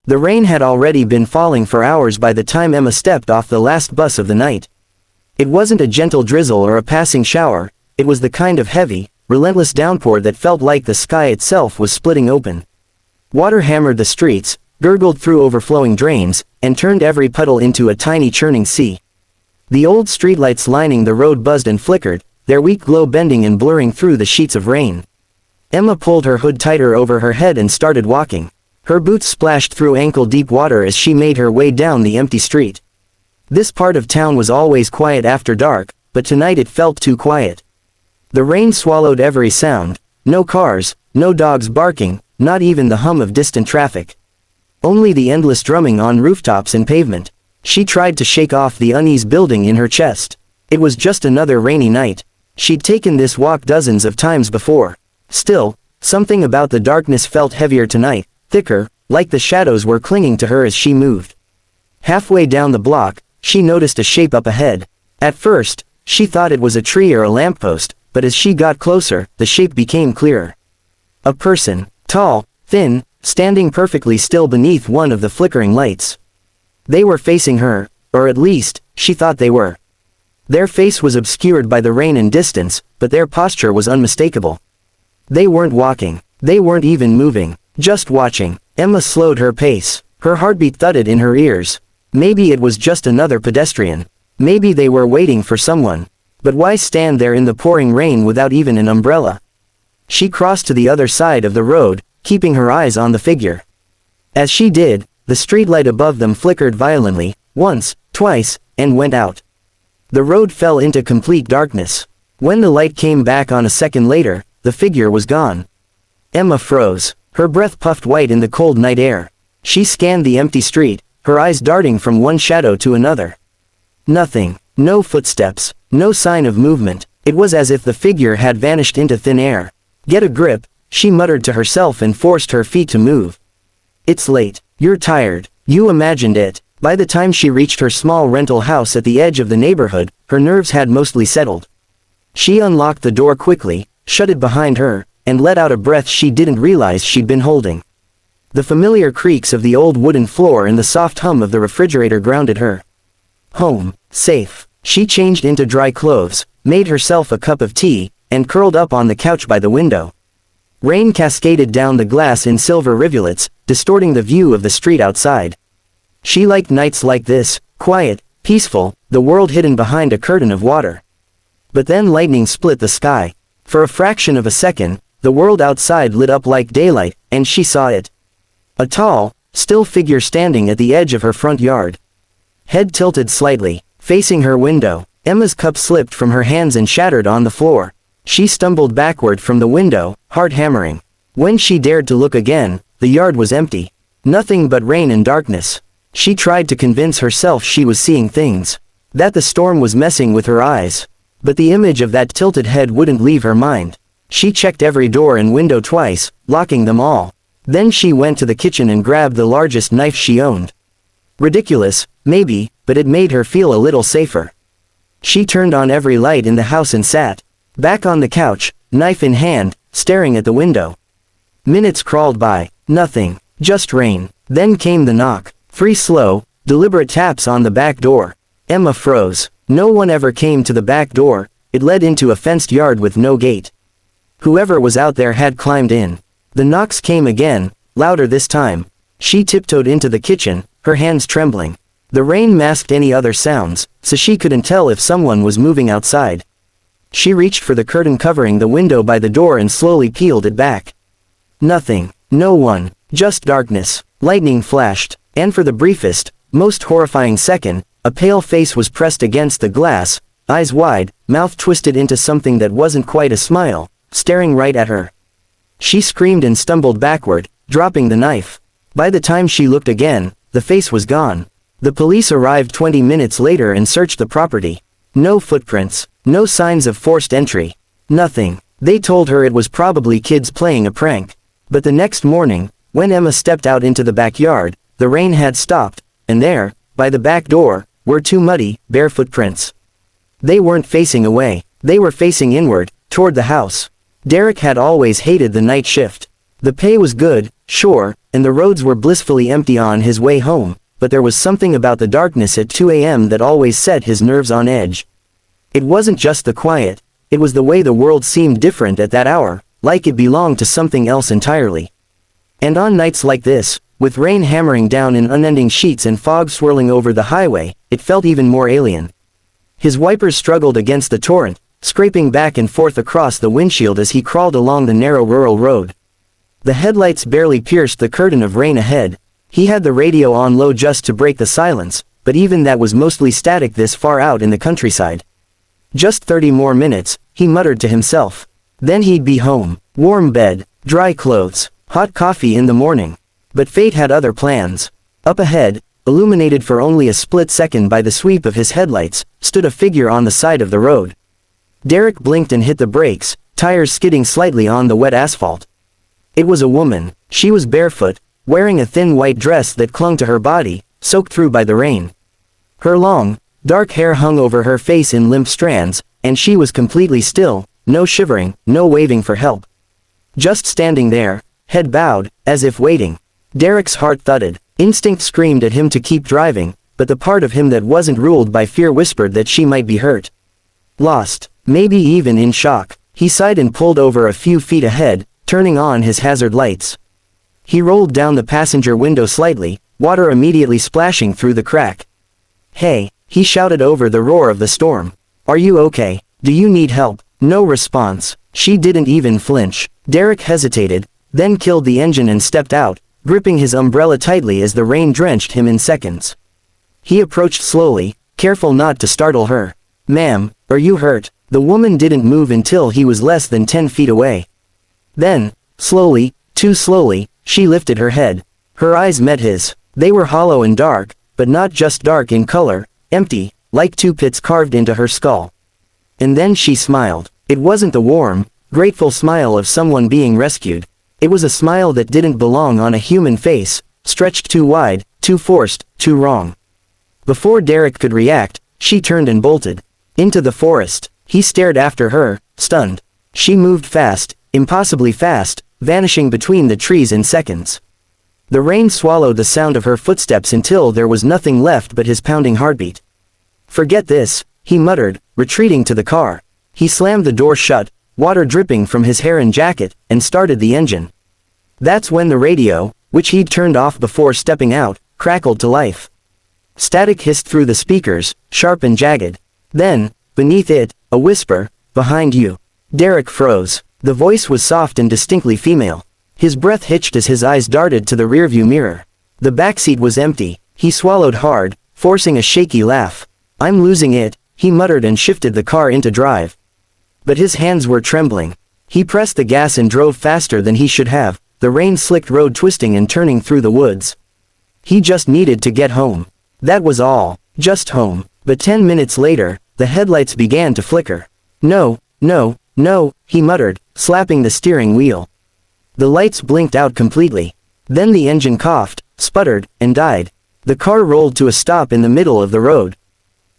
The rain had already been falling for hours by the time Emma stepped off the last bus of the night. It wasn't a gentle drizzle or a passing shower, it was the kind of heavy, relentless downpour that felt like the sky itself was splitting open. Water hammered the streets, gurgled through overflowing drains, and turned every puddle into a tiny churning sea. The old streetlights lining the road buzzed and flickered, their weak glow bending and blurring through the sheets of rain. Emma pulled her hood tighter over her head and started walking. Her boots splashed through ankle-deep water as she made her way down the empty street. This part of town was always quiet after dark, but tonight it felt too quiet. The rain swallowed every sound, no cars, no dogs barking, not even the hum of distant traffic. Only the endless drumming on rooftops and pavement. She tried to shake off the unease building in her chest. It was just another rainy night. She'd taken this walk dozens of times before. Still, something about the darkness felt heavier tonight, thicker, like the shadows were clinging to her as she moved. Halfway down the block, she noticed a shape up ahead. At first, she thought it was a tree or a lamppost, but as she got closer, the shape became clearer. A person, tall, thin, standing perfectly still beneath one of the flickering lights. They were facing her, or at least, she thought they were. Their face was obscured by the rain and distance, but their posture was unmistakable. They weren't walking. They weren't even moving. Just watching. Emma slowed her pace. Her heartbeat thudded in her ears. Maybe it was just another pedestrian. Maybe they were waiting for someone. But why stand there in the pouring rain without even an umbrella? She crossed to the other side of the road, keeping her eyes on the figure. As she did, the streetlight above them flickered violently, once, twice, and went out. The road fell into complete darkness. When the light came back on a second later, the figure was gone. Emma froze. Her breath puffed white in the cold night air. She scanned the empty street, her eyes darting from one shadow to another. Nothing. No footsteps. No sign of movement. It was as if the figure had vanished into thin air. Get a grip, she muttered to herself and forced her feet to move. It's late. You're tired. You imagined it. By the time she reached her small rental house at the edge of the neighborhood, her nerves had mostly settled. She unlocked the door quickly, shut it behind her, and let out a breath she didn't realize she'd been holding. The familiar creaks of the old wooden floor and the soft hum of the refrigerator grounded her. Home. Safe. She changed into dry clothes, made herself a cup of tea, and curled up on the couch by the window. Rain cascaded down the glass in silver rivulets, distorting the view of the street outside. She liked nights like this, quiet, peaceful, the world hidden behind a curtain of water. But then lightning split the sky. For a fraction of a second, the world outside lit up like daylight, and she saw it. A tall, still figure standing at the edge of her front yard. Head tilted slightly, facing her window, Emma's cup slipped from her hands and shattered on the floor. She stumbled backward from the window, heart hammering. When she dared to look again, the yard was empty. Nothing but rain and darkness. She tried to convince herself she was seeing things. That the storm was messing with her eyes. But the image of that tilted head wouldn't leave her mind. She checked every door and window twice, locking them all. Then she went to the kitchen and grabbed the largest knife she owned. Ridiculous, maybe, but it made her feel a little safer. She turned on every light in the house and sat back on the couch, knife in hand, staring at the window. Minutes crawled by. Nothing. Just rain. Then came the knock. 3 slow, deliberate taps on the back door. Emma froze. No one ever came to the back door. It led into a fenced yard with no gate. Whoever was out there had climbed in. The knocks came again, louder this time. She tiptoed into the kitchen, her hands trembling. The rain masked any other sounds, so she couldn't tell if someone was moving outside. She reached for the curtain covering the window by the door and slowly peeled it back. Nothing. No one. Just darkness. Lightning flashed, and for the briefest, most horrifying second, a pale face was pressed against the glass, eyes wide, mouth twisted into something that wasn't quite a smile, staring right at her. She screamed and stumbled backward, dropping the knife. By the time she looked again, the face was gone. The police arrived 20 minutes later and searched the property. No footprints. No signs of forced entry. Nothing. They told her it was probably kids playing a prank. But the next morning, when Emma stepped out into the backyard, the rain had stopped, and there, by the back door, were 2 muddy, bare footprints. They weren't facing away. They were facing inward, toward the house. Derek had always hated the night shift. The pay was good, sure, and the roads were blissfully empty on his way home, but there was something about the darkness at 2 a.m. that always set his nerves on edge. It wasn't just the quiet, it was the way the world seemed different at that hour, like it belonged to something else entirely. And on nights like this, with rain hammering down in unending sheets and fog swirling over the highway, it felt even more alien. His wipers struggled against the torrent, scraping back and forth across the windshield as he crawled along the narrow rural road. The headlights barely pierced the curtain of rain ahead. He had the radio on low just to break the silence, but even that was mostly static this far out in the countryside. Just 30 more minutes, he muttered to himself. Then he'd be home. Warm bed, dry clothes, hot coffee in the morning. But fate had other plans. Up ahead, illuminated for only a split second by the sweep of his headlights, stood a figure on the side of the road. Derek blinked and hit the brakes, tires skidding slightly on the wet asphalt. It was a woman. She was barefoot, wearing a thin white dress that clung to her body, soaked through by the rain. Her long, dark hair hung over her face in limp strands, and she was completely still, no shivering, no waving for help. Just standing there, head bowed, as if waiting. Derek's heart thudded. Instinct screamed at him to keep driving, but the part of him that wasn't ruled by fear whispered that she might be hurt. Lost, maybe even in shock, he sighed and pulled over a few feet ahead, turning on his hazard lights. He rolled down the passenger window slightly, water immediately splashing through the crack. "Hey," he shouted over the roar of the storm. "Are you okay? Do you need help?" No response. She didn't even flinch. Derek hesitated, then killed the engine and stepped out, gripping his umbrella tightly as the rain drenched him in seconds. He approached slowly, careful not to startle her. "Ma'am, are you hurt?" The woman didn't move until he was less than 10 feet away. Then, slowly, too slowly, she lifted her head. Her eyes met his. They were hollow and dark, but not just dark in color, empty, like two pits carved into her skull. And then she smiled. It wasn't the warm, grateful smile of someone being rescued. It was a smile that didn't belong on a human face, stretched too wide, too forced, too wrong. Before Derek could react, she turned and bolted. Into the forest. He stared after her, stunned. She moved fast, impossibly fast, vanishing between the trees in seconds. The rain swallowed the sound of her footsteps until there was nothing left but his pounding heartbeat. "Forget this," he muttered, retreating to the car. He slammed the door shut, water dripping from his hair and jacket, and started the engine. That's when the radio, which he'd turned off before stepping out, crackled to life. Static hissed through the speakers, sharp and jagged. Then, beneath it, a whisper, "Behind you." Derek froze. The voice was soft and distinctly female. His breath hitched as his eyes darted to the rearview mirror. The backseat was empty. He swallowed hard, forcing a shaky laugh. "I'm losing it," he muttered and shifted the car into drive. But his hands were trembling. He pressed the gas and drove faster than he should have, the rain-slicked road twisting and turning through the woods. He just needed to get home. That was all. Just home. But 10 minutes later, the headlights began to flicker. "No, no, no," he muttered, slapping the steering wheel. The lights blinked out completely. Then the engine coughed, sputtered, and died. The car rolled to a stop in the middle of the road.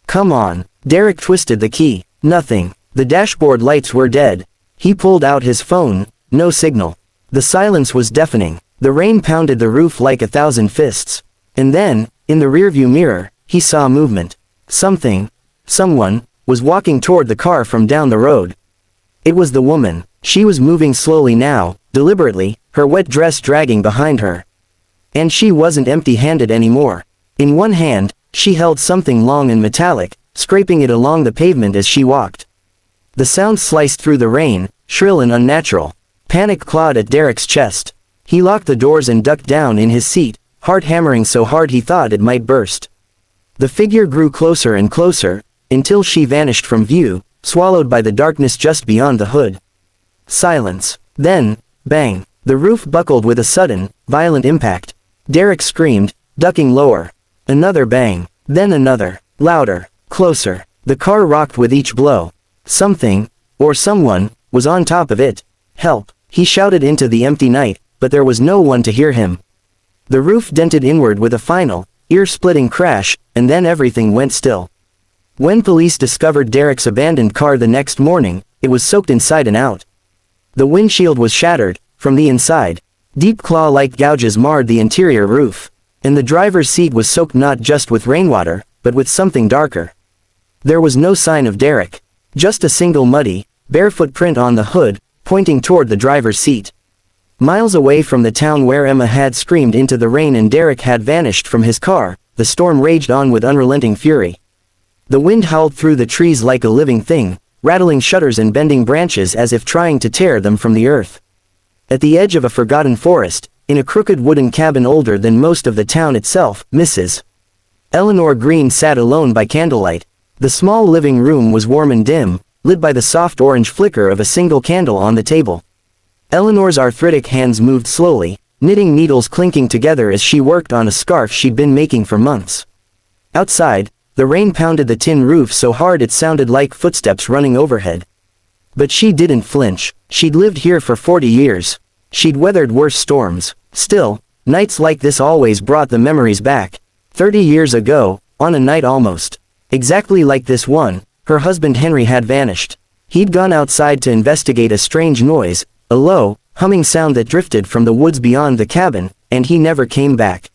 "Come on." Derek twisted the key. Nothing. The dashboard lights were dead. He pulled out his phone. No signal. The silence was deafening. The rain pounded the roof like 1,000 fists. And then, in the rearview mirror, he saw movement. Someone, was walking toward the car from down the road. It was the woman. She was moving slowly now, deliberately, her wet dress dragging behind her. And she wasn't empty-handed anymore. In one hand, she held something long and metallic, scraping it along the pavement as she walked. The sound sliced through the rain, shrill and unnatural. Panic clawed at Derek's chest. He locked the doors and ducked down in his seat, heart hammering so hard he thought it might burst. The figure grew closer and closer, until she vanished from view, swallowed by the darkness just beyond the hood. Silence. Then, bang. The roof buckled with a sudden, violent impact. Derek screamed, ducking lower. Another bang. Then another. Louder. Closer. The car rocked with each blow. Something, or someone, was on top of it. "Help!" He shouted into the empty night, but there was no one to hear him. The roof dented inward with a final, ear-splitting crash, and then everything went still. When police discovered Derek's abandoned car the next morning, it was soaked inside and out. The windshield was shattered, from the inside. Deep claw-like gouges marred the interior roof, and the driver's seat was soaked not just with rainwater, but with something darker. There was no sign of Derek. Just a single muddy, barefoot print on the hood, pointing toward the driver's seat. Miles away from the town where Emma had screamed into the rain and Derek had vanished from his car, the storm raged on with unrelenting fury. The wind howled through the trees like a living thing, rattling shutters and bending branches as if trying to tear them from the earth. At the edge of a forgotten forest, in a crooked wooden cabin older than most of the town itself, Mrs. Eleanor Green sat alone by candlelight. The small living room was warm and dim, lit by the soft orange flicker of a single candle on the table. Eleanor's arthritic hands moved slowly, knitting needles clinking together as she worked on a scarf she'd been making for months. Outside, the rain pounded the tin roof so hard it sounded like footsteps running overhead. But she didn't flinch. She'd lived here for 40 years. She'd weathered worse storms. Still, nights like this always brought the memories back. 30 years ago, on a night almost exactly like this one, her husband Henry had vanished. He'd gone outside to investigate a strange noise, a low, humming sound that drifted from the woods beyond the cabin, and he never came back.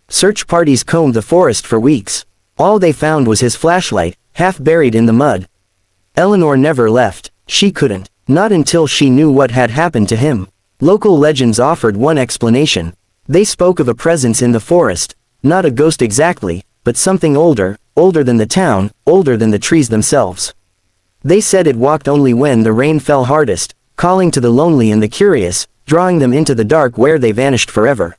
Search parties combed the forest for weeks. All they found was his flashlight, half buried in the mud. Eleanor never left. She couldn't. Not until she knew what had happened to him. Local legends offered one explanation. They spoke of a presence in the forest, not a ghost exactly, but something older than the town, older than the trees themselves. They said it walked only when the rain fell hardest, calling to the lonely and the curious, drawing them into the dark where they vanished forever.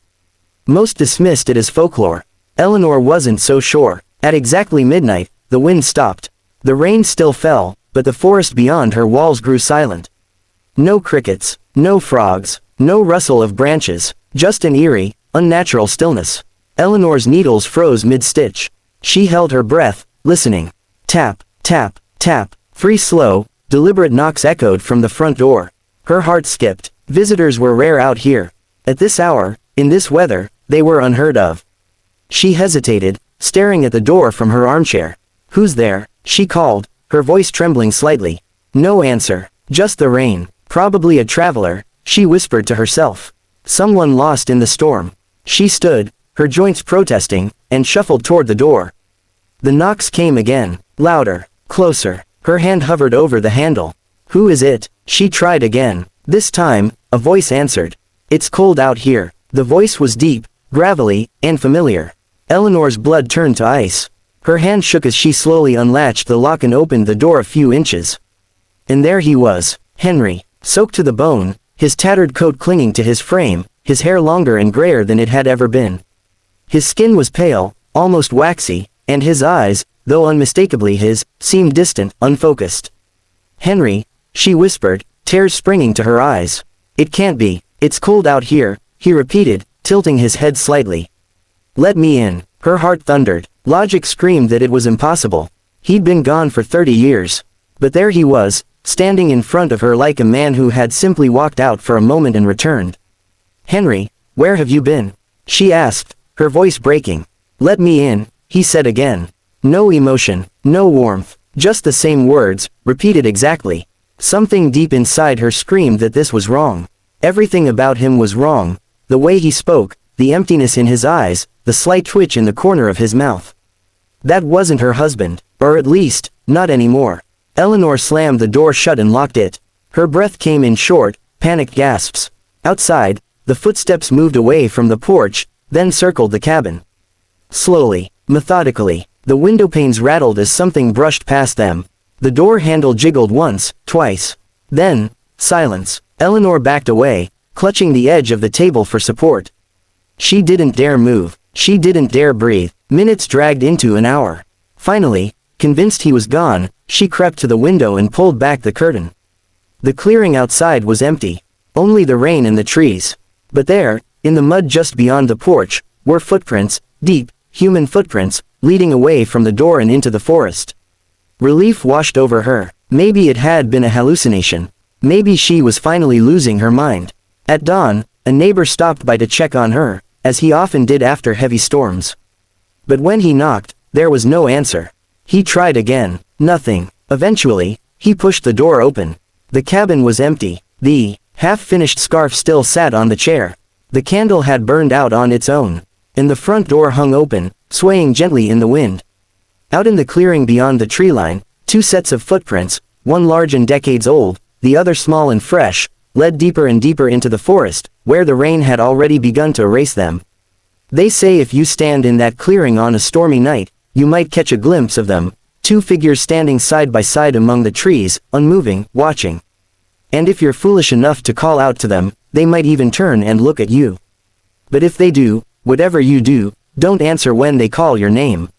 Most dismissed it as folklore. Eleanor wasn't so sure. At exactly midnight, the wind stopped. The rain still fell, but the forest beyond her walls grew silent. No crickets, no frogs, no rustle of branches, just an eerie, unnatural stillness. Eleanor's needles froze mid-stitch. She held her breath, listening. Tap, tap, tap. 3 slow, deliberate knocks echoed from the front door. Her heart skipped. Visitors were rare out here. At this hour, in this weather, they were unheard of. She hesitated, staring at the door from her armchair. "Who's there?" she called, her voice trembling slightly. No answer. Just the rain. Probably a traveler, she whispered to herself. Someone lost in the storm. She stood, her joints protesting, and shuffled toward the door. The knocks came again, louder, closer. Her hand hovered over the handle. "Who is it?" She tried again. This time, a voice answered. "It's cold out here." The voice was deep, gravelly, and familiar. Eleanor's blood turned to ice. Her hand shook as she slowly unlatched the lock and opened the door a few inches. And there he was, Henry, soaked to the bone, his tattered coat clinging to his frame, his hair longer and grayer than it had ever been. His skin was pale, almost waxy, and his eyes, though unmistakably his, seemed distant, unfocused. "Henry," she whispered, tears springing to her eyes. "It can't be. It's cold out here," he repeated, tilting his head slightly. "Let me in." Her heart thundered. Logic screamed that it was impossible. He'd been gone for 30 years. But there he was, standing in front of her like a man who had simply walked out for a moment and returned. "Henry, where have you been?" she asked, her voice breaking. "Let me in," he said again. No emotion, no warmth, just the same words, repeated exactly. Something deep inside her screamed that this was wrong. Everything about him was wrong. The way he spoke, the emptiness in his eyes, the slight twitch in the corner of his mouth. That wasn't her husband, or at least, not anymore. Eleanor slammed the door shut and locked it. Her breath came in short, panicked gasps. Outside, the footsteps moved away from the porch, then circled the cabin. Slowly, methodically, the windowpanes rattled as something brushed past them. The door handle jiggled once, twice. Then, silence. Eleanor backed away, clutching the edge of the table for support. She didn't dare move. She didn't dare breathe. Minutes dragged into an hour. Finally, convinced he was gone, she crept to the window and pulled back the curtain. The clearing outside was empty. Only the rain and the trees. But there, in the mud just beyond the porch, were footprints, deep, human footprints, leading away from the door and into the forest. Relief washed over her. Maybe it had been a hallucination. Maybe she was finally losing her mind. At dawn, a neighbor stopped by to check on her, as he often did after heavy storms. But when he knocked, there was no answer. He tried again. Nothing. Eventually, he pushed the door open. The cabin was empty. The half-finished scarf still sat on the chair. The candle had burned out on its own, and the front door hung open, swaying gently in the wind. Out in the clearing beyond the tree line, two sets of footprints, one large and decades old, the other small and fresh, led deeper and deeper into the forest, where the rain had already begun to erase them. They say if you stand in that clearing on a stormy night, you might catch a glimpse of them, two figures standing side by side among the trees, unmoving, watching. And if you're foolish enough to call out to them, they might even turn and look at you. But if they do, whatever you do, don't answer when they call your name.